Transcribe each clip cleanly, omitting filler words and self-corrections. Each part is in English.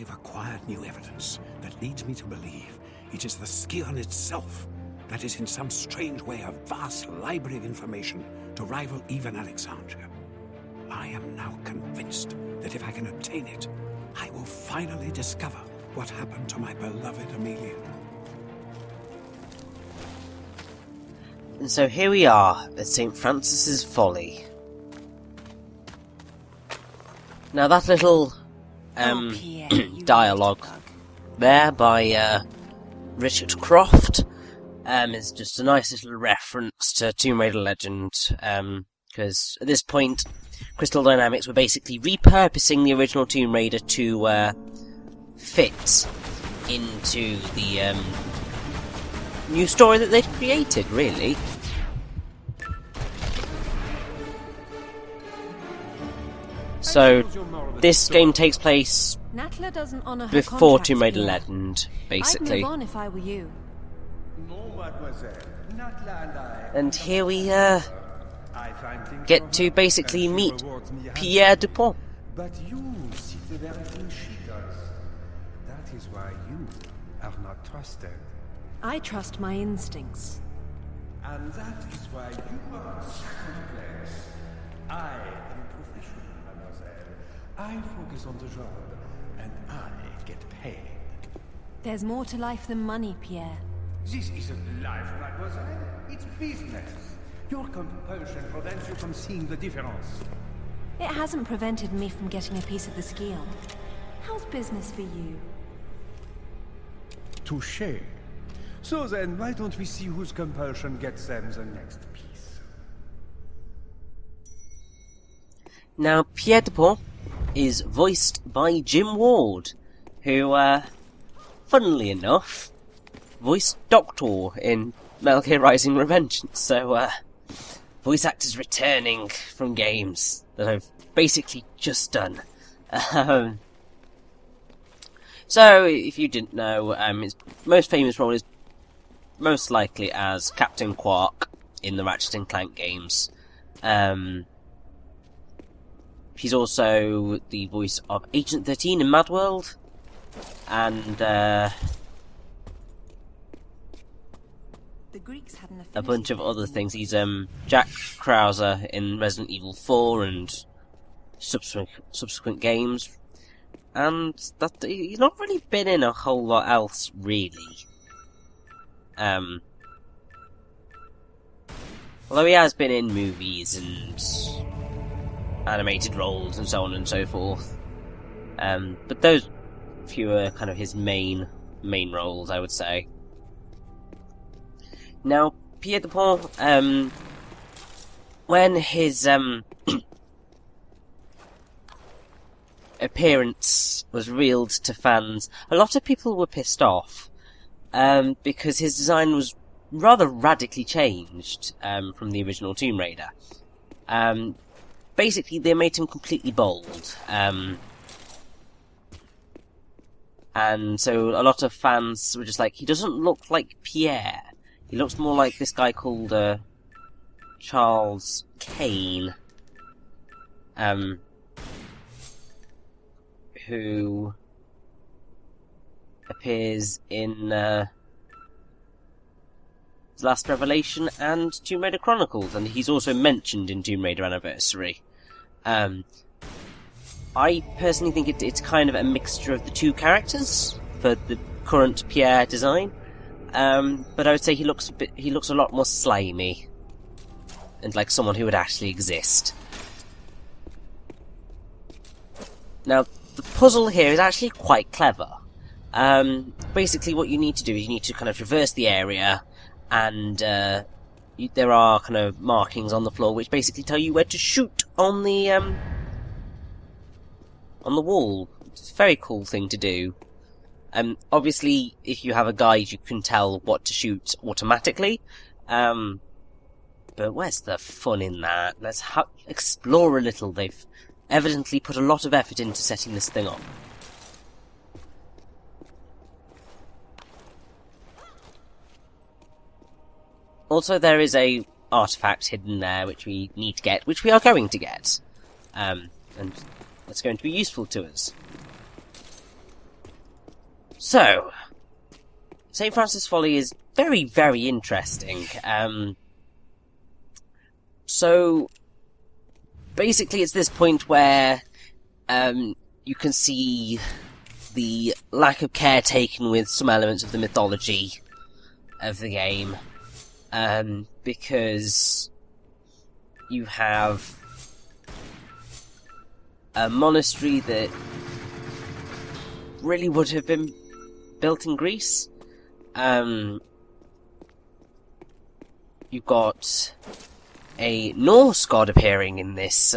I've acquired new evidence that leads me to believe it is the Scion itself that is in some strange way a vast library of information to rival even Alexandria. I am now convinced that if I can obtain it, I will finally discover what happened to my beloved Amelia. And so here we are at St. Francis's Folly. Now that little dialogue there by Richard Croft is just a nice little reference to Tomb Raider Legend, because at this point Crystal Dynamics were basically repurposing the original Tomb Raider to fit into the new story that they'd created, really. So, this game takes place before Tomb Raider Legend, basically. I'd move on if I were you. And here we get to basically meet Pierre Dupont. But you see the very thing she does. That is why you are not trusted. I trust my instincts. And that is why you are in second place. I am a professional, mademoiselle. I focus on the job, and I get paid. There's more to life than money, Pierre. This isn't life, mademoiselle. It's business. Your compulsion prevents you from seeing the difference. It hasn't prevented me from getting a piece of the Scion. How's business for you? Touché. So then, why don't we see whose compulsion gets them the next piece? Now, Pierre Dupont is voiced by Jim Ward, who, funnily enough, voiced Doctor in Metal Gear Rising: Revengeance. So, voice actors returning from games that I've basically just done. So, if you didn't know, his most famous role is most likely as Captain Quark in the Ratchet & Clank games. He's also the voice of Agent 13 in Mad World, and The Greeks had an a bunch of other things. He's Jack Krauser in Resident Evil 4 and subsequent games, and that he's not really been in a whole lot else, really. Although he has been in movies and animated roles and so on and so forth, but those few are kind of his main roles, I would say. Now, Pierre Dupont, when his appearance was revealed to fans, a lot of people were pissed off, because his design was rather radically changed from the original Tomb Raider. Basically, they made him completely bald, and so a lot of fans were just like, he doesn't look like Pierre. He looks more like this guy called Charles Kane, who appears in Last Revelation and Tomb Raider Chronicles, and he's also mentioned in Tomb Raider Anniversary. I personally think it's kind of a mixture of the two characters for the current Pierre design, but I would say he looks a lot more slimy and like someone who would actually exist. Now, the puzzle here is actually quite clever. Basically what you need to do is you need to kind of traverse the area, and there are kind of markings on the floor which basically tell you where to shoot on the wall. It's a very cool thing to do. Obviously, if you have a guide, you can tell what to shoot automatically. But where's the fun in that? Let's explore a little. They've evidently put a lot of effort into setting this thing up. Also, there is a artifact hidden there which we need to get, which we are going to get. And that's going to be useful to us. So, St. Francis Folly is very, very interesting. So, basically it's this point where you can see the lack of care taken with some elements of the mythology of the game. Because you have a monastery that really would have been built in Greece. You've got a Norse god appearing in this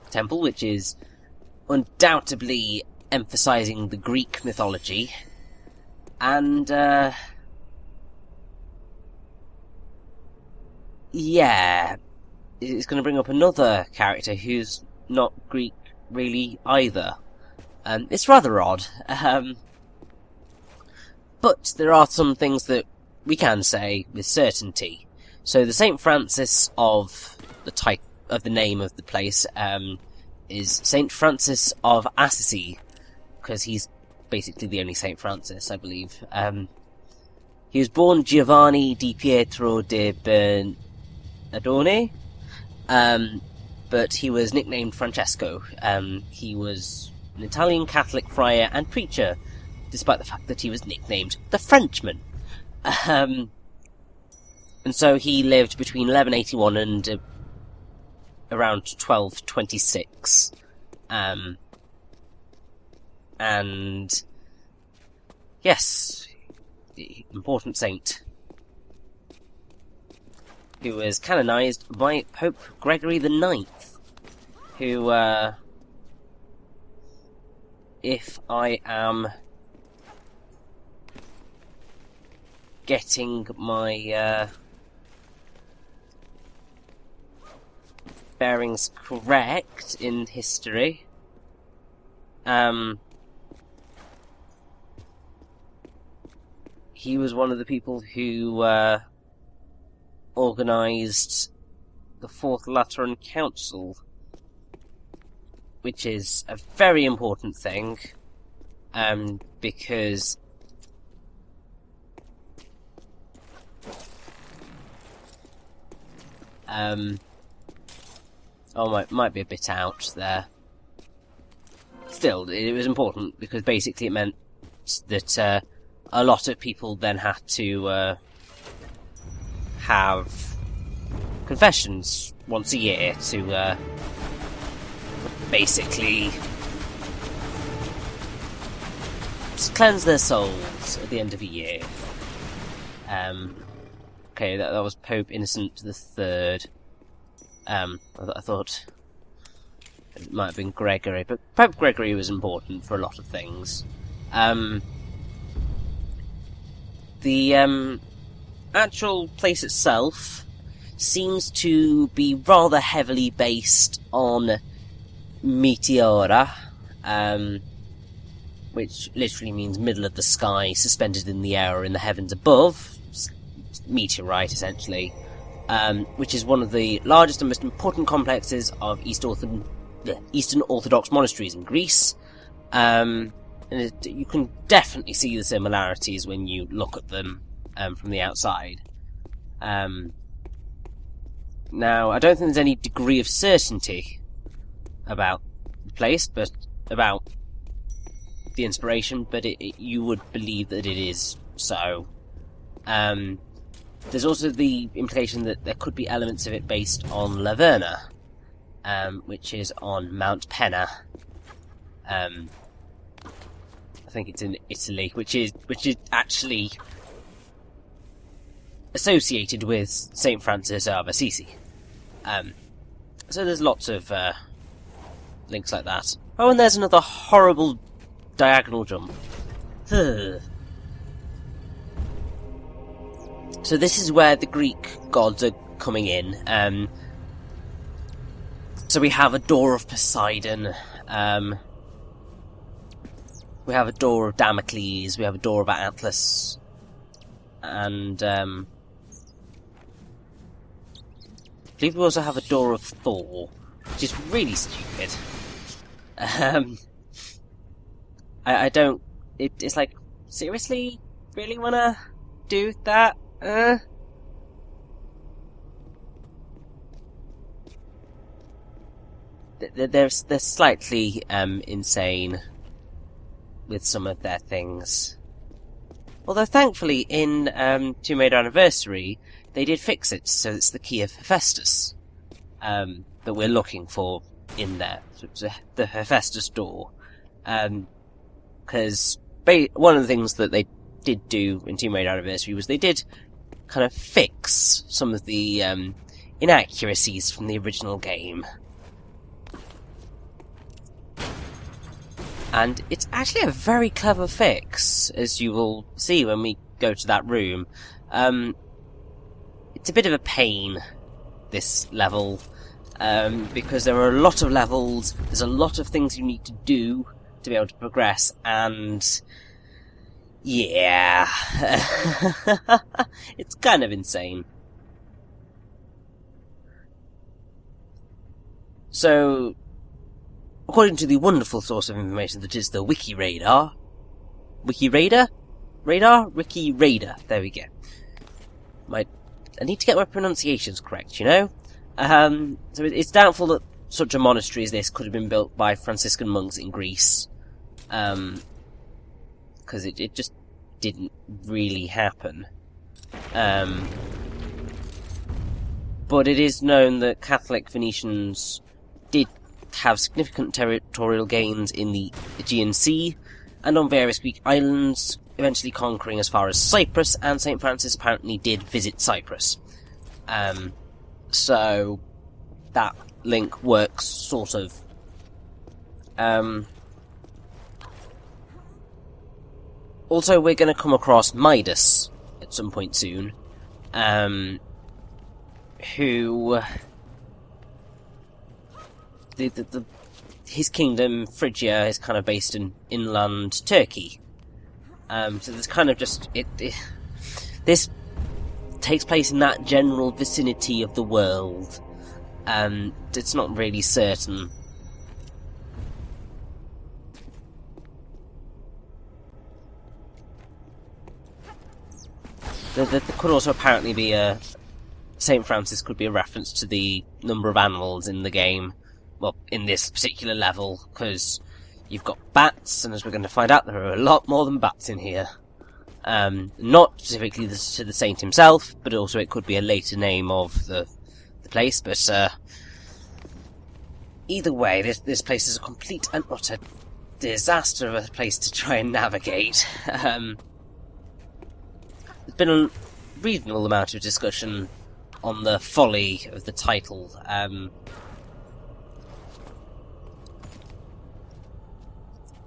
temple, which is undoubtedly emphasizing the Greek mythology. And, yeah, it's going to bring up another character who's not Greek really either. It's rather odd. But there are some things that we can say with certainty. So the St. Francis of the name of the place is St. Francis of Assisi, because he's basically the only St. Francis, I believe. He was born Giovanni di Pietro de Bernardone, but he was nicknamed Francesco. He was an Italian Catholic friar and preacher, despite the fact that he was nicknamed the Frenchman. And so he lived between 1181 and around 1226. And yes, important saint who was canonized by Pope Gregory the Ninth, who, if I am getting my bearings correct in history, he was one of the people who organised the Fourth Lateran Council, which is a very important thing, because might be a bit out there. Still, it was important because basically it meant that a lot of people then had to have confessions once a year to basically cleanse their souls at the end of a year. Okay, that was Pope Innocent the Third. I thought it might have been Gregory, but Pope Gregory was important for a lot of things. The actual place itself seems to be rather heavily based on meteora, which literally means middle of the sky, suspended in the air or in the heavens above. Meteorite, essentially. Which is one of the largest and most important complexes of Eastern Orthodox monasteries in Greece. And you can definitely see the similarities when you look at them from the outside. Now, I don't think there's any degree of certainty about the place, but about the inspiration, but you would believe that it is so. There's also the implication that there could be elements of it based on Laverna, which is on Mount Penna. I think it's in Italy, which is actually associated with St. Francis of Assisi. So there's lots of links like that. Oh, and there's another horrible diagonal jump. So this is where the Greek gods are coming in. So we have a door of Poseidon, we have a door of Damocles, we have a door of Atlas, and I believe we also have a door of Thor, which is really stupid. I don't it's like, seriously? Really wanna do that? They're slightly insane with some of their things. Although thankfully in Tomb Raider Anniversary they did fix it, so it's the key of Hephaestus that we're looking for in there. So it's the Hephaestus door. Because one of the things that they did do in Tomb Raider Anniversary was they did kind of fix some of the inaccuracies from the original game. And it's actually a very clever fix, as you will see when we go to that room. It's a bit of a pain, this level, because there are a lot of levels, there's a lot of things you need to do to be able to progress, and yeah, it's kind of insane. So, according to the wonderful source of information that is the Wiki Radar, there we go. I need to get my pronunciations correct, you know? So it's doubtful that such a monastery as this could have been built by Franciscan monks in Greece. Because it just didn't really happen. But it is known that Catholic Venetians did have significant territorial gains in the Aegean Sea and on various Greek islands, eventually conquering as far as Cyprus, and St. Francis apparently did visit Cyprus. So that link works, sort of. Also, we're going to come across Midas at some point soon, who... his kingdom, Phrygia, is kind of based in inland Turkey. So there's kind of just... this takes place in that general vicinity of the world. It's not really certain. There could also apparently be St. Francis could be a reference to the number of animals in the game. Well, in this particular level, because you've got bats, and as we're going to find out, there are a lot more than bats in here. Not specifically to the saint himself, but also it could be a later name of the place, but either way, this place is a complete and utter disaster of a place to try and navigate. There's been a reasonable amount of discussion on the folly of the title.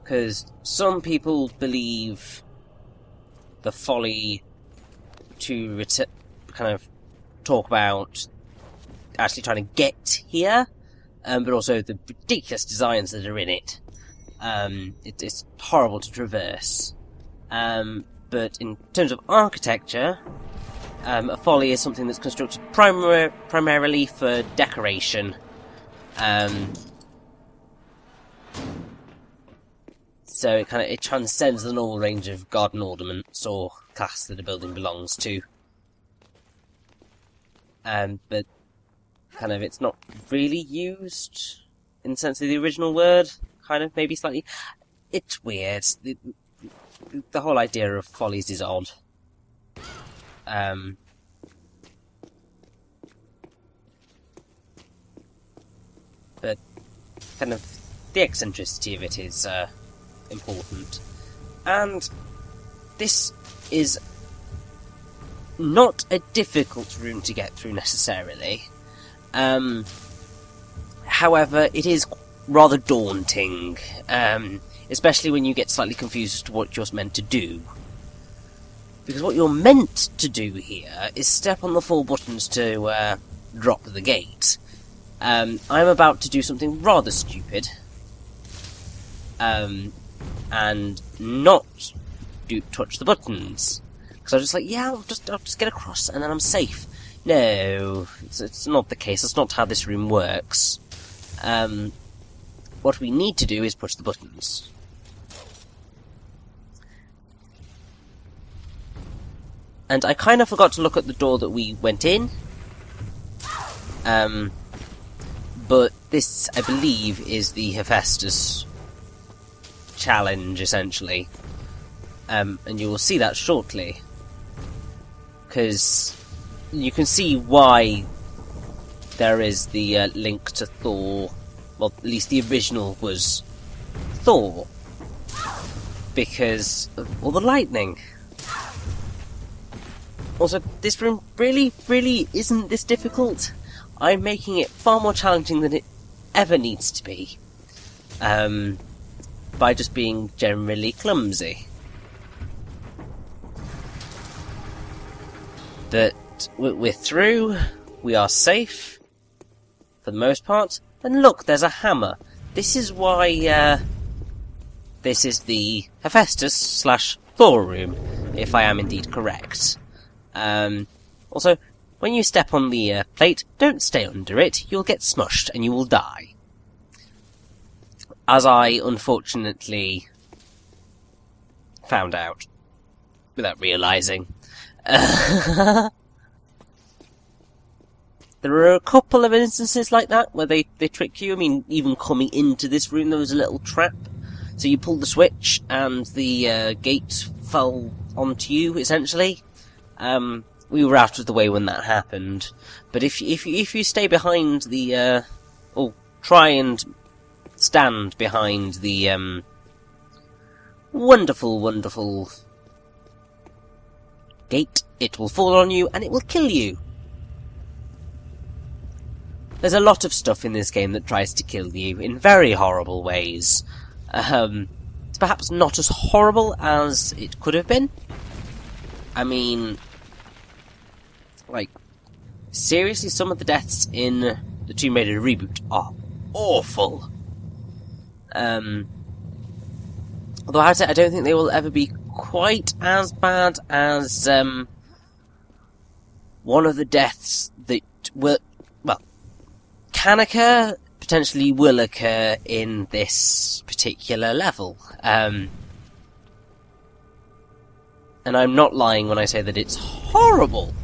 Because some people believe the folly to kind of talk about actually trying to get here, but also the ridiculous designs that are in it. It's horrible to traverse. But in terms of architecture, a folly is something that's constructed primarily for decoration. So it transcends the normal range of garden ornaments or class that a building belongs to. But it's not really used in the sense of the original word. Maybe slightly. It's weird. The whole idea of follies is odd. But the eccentricity of it is important. And this is not a difficult room to get through necessarily. However, it is rather daunting, especially when you get slightly confused as to what you're meant to do. Because what you're meant to do here is step on the 4 buttons to drop the gate. I'm about to do something rather stupid. And not touch the buttons. Because I was just like, yeah, I'll just get across and then I'm safe. No, it's not the case. That's not how this room works. What we need to do is push the buttons. And I kind of forgot to look at the door that we went in. But this, I believe, is the Hephaestus challenge, essentially. And you will see that shortly. Because you can see why there is the link to Thor. Well, at least the original was Thor. Because of all the lightning. Also, this room really isn't this difficult. I'm making it far more challenging than it ever needs to be. By just being generally clumsy. But we're through. We are safe. For the most part. And look, there's a hammer. This is why, this is the Hephaestus/Thor room, if I am indeed correct. Also, when you step on the plate, don't stay under it. You'll get smushed and you will die. As I, unfortunately, found out. Without realising. There are a couple of instances like that, where they trick you. I mean, even coming into this room, there was a little trap. So you pulled the switch, and the gate fell onto you, essentially. We were out of the way when that happened. But if you stay behind the, or try and stand behind the, wonderful gate, it will fall on you, and it will kill you. There's a lot of stuff in this game that tries to kill you in very horrible ways. It's perhaps not as horrible as it could have been. I mean, like, seriously, some of the deaths in the Tomb Raider reboot are awful. Although I don't think they will ever be quite as bad as one of the deaths that were, well, can occur, potentially will occur in this particular level. And I'm not lying when I say that it's horrible.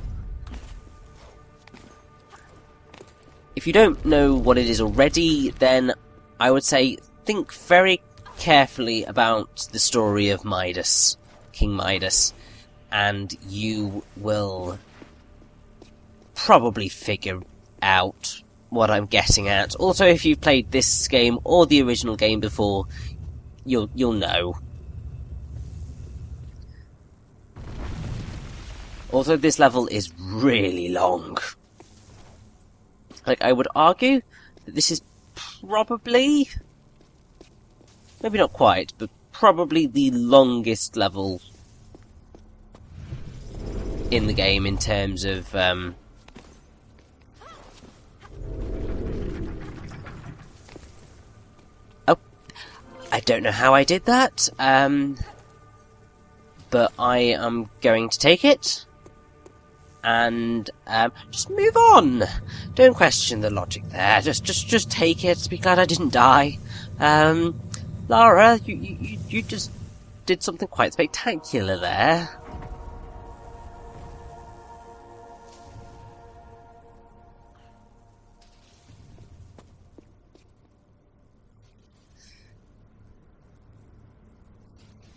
If you don't know what it is already, then I would say think very carefully about the story of Midas, King Midas, and you will probably figure out what I'm getting at. Also, if you've played this game or the original game before, you'll know. Also, this level is really long. Like, I would argue that this is probably, maybe not quite, but probably the longest level in the game in terms of, I don't know how I did that, but I am going to take it, and, just move on. Don't question the logic there, just take it, be glad I didn't die. Lara, you just did something quite spectacular there.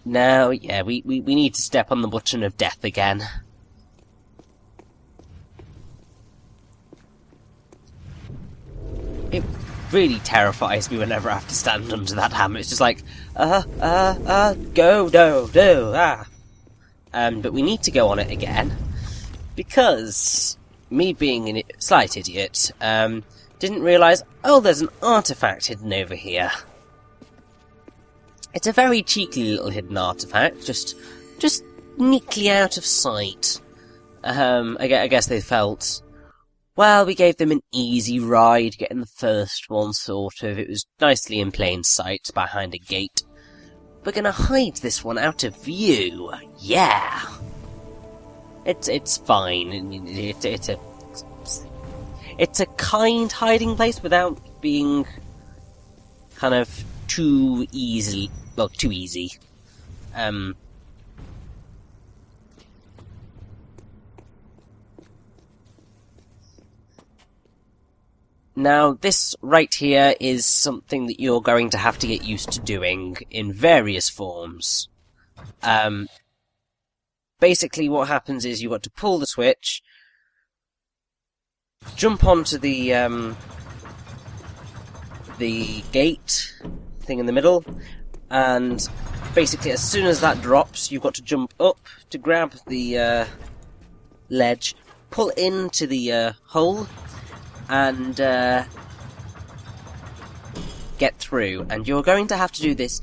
Now, yeah, we need to step on the button of death again. It really terrifies me whenever I have to stand under that hammer. It's just like, go, no, ah. But we need to go on it again. Because, me being a slight idiot, didn't realise, oh, there's an artifact hidden over here. It's a very cheeky little hidden artifact, just neatly out of sight. I guess they felt, well, we gave them an easy ride getting the first one, sort of. It was nicely in plain sight behind a gate. We're gonna hide this one out of view. Yeah! It's fine. It's a kind hiding place without being kind of too easy. Well, too easy. Now, this right here is something that you're going to have to get used to doing in various forms. Basically what happens is you've got to pull the switch, jump onto the gate thing in the middle, and basically as soon as that drops, you've got to jump up to grab the ledge, pull into the hole, and get through. And you're going to have to do this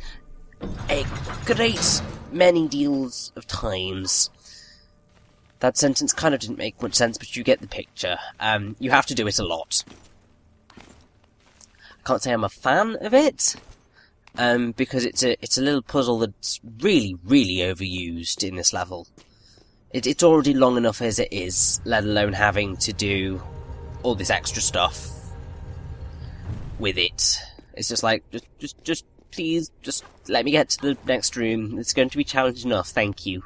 a great many deals of times. That sentence kind of didn't make much sense, but you get the picture. You have to do it a lot. I can't say I'm a fan of it, because it's a little puzzle that's really, really overused in this level. It's already long enough as it is, let alone having to do all this extra stuff with it. It's just like, just please, just let me get to the next room. It's going to be challenging enough, thank you.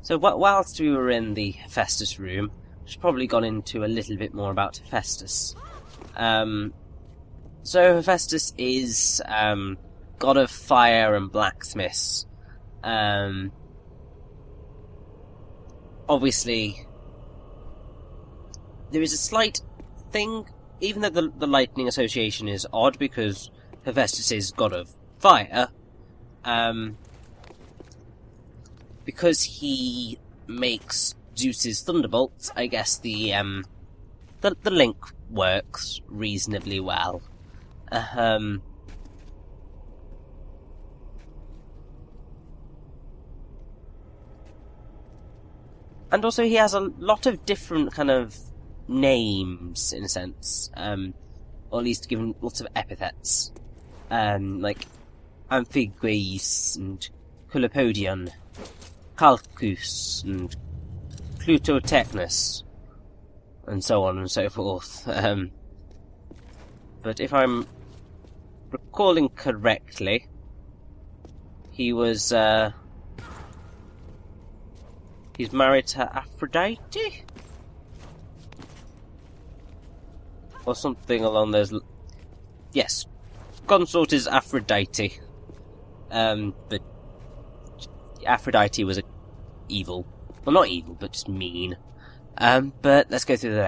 So whilst we were in the Hephaestus room, I should probably gone into a little bit more about Hephaestus. So Hephaestus is god of fire and blacksmiths. Obviously, there is a slight thing, even though the lightning association is odd because Hephaestus is god of fire. Because he makes Zeus's thunderbolts, I guess the link works reasonably well. And also he has a lot of different kind of names, in a sense, or at least given lots of epithets, like Amphigües and Culopodion, Calcus and Plutotechnus, and so on and so forth. But if I'm recalling correctly, he was he's married to Aphrodite, or something along those. Yes, consort is Aphrodite. But Aphrodite was evil. Well, not evil, but just mean. But let's go through the